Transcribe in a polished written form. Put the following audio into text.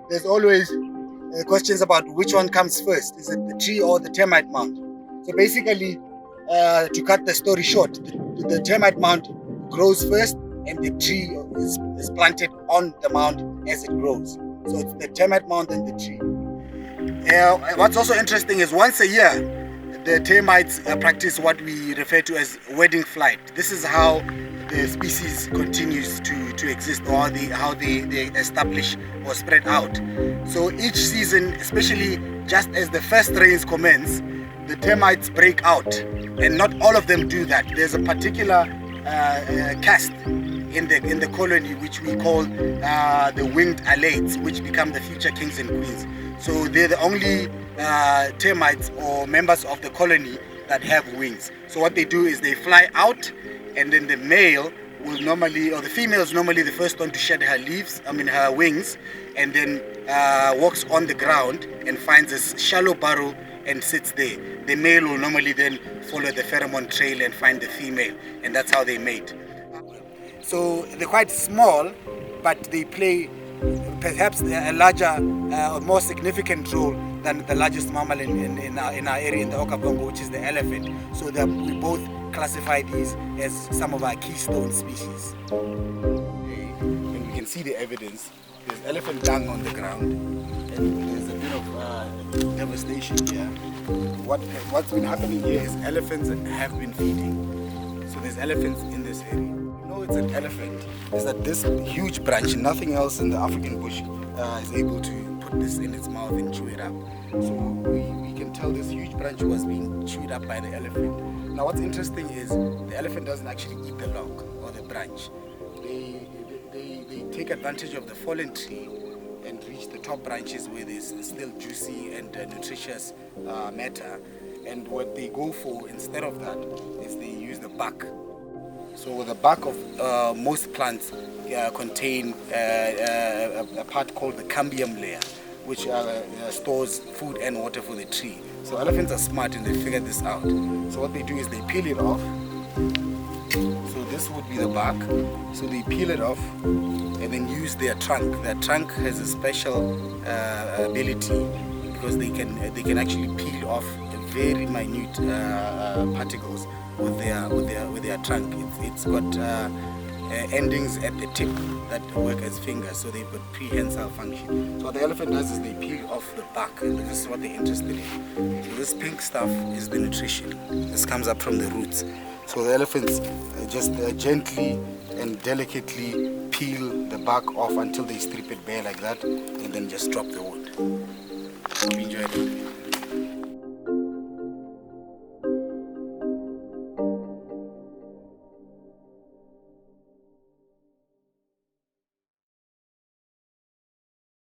there's always questions about which one comes first. Is it the tree or the termite mound? So basically, to cut the story short, the termite mound grows first and the tree is planted on the mound as it grows. So it's the termite mound and the tree. What's also interesting is once a year, the termites practice what we refer to as wedding flight. This is how the species continues to exist, or how they establish or spread out. So each season, especially just as the first rains commence, the termites break out, and not all of them do that. There's a particular caste in the colony which we call the winged alates, which become the future kings and queens. So they're the only termites or members of the colony that have wings. So what they do is they fly out, and then the male will normally, or the female is normally the first one to shed her wings, and then walks on the ground and finds a shallow burrow and sits there. The male will normally then follow the pheromone trail and find the female, and that's how they mate. So they're quite small, but they play perhaps a larger or more significant role than the largest mammal in our area, in the Okavango, which is the elephant. So we both classify these as some of our keystone species. And we can see the evidence. There's elephant dung on the ground, and there's a bit of devastation here. What's been happening here is elephants have been feeding. So there's elephants in this area. It's an elephant is that this huge branch, nothing else in the African bush is able to put this in its mouth and chew it up. So we can tell this huge branch was being chewed up by the elephant. Now what's interesting is the elephant doesn't actually eat the log or the branch. They take advantage of the fallen tree and reach the top branches where there's still juicy and nutritious matter. And what they go for instead of that is they use the bark. So the bark of most plants contain a part called the cambium layer, which stores food and water for the tree. So elephants are smart and they figure this out. So what they do is they peel it off. So this would be the bark. So they peel it off and then use their trunk. Their trunk has a special ability because they can actually peel off very minute particles with their trunk. It's got endings at the tip that work as fingers, so they've got prehensile function. So what the elephant does is they peel off the bark, and this is what they're interested in. So this pink stuff is the nutrition. This comes up from the roots. So the elephants just gently and delicately peel the bark off until they strip it bare like that, and then just drop the wood. Hope you enjoyed it.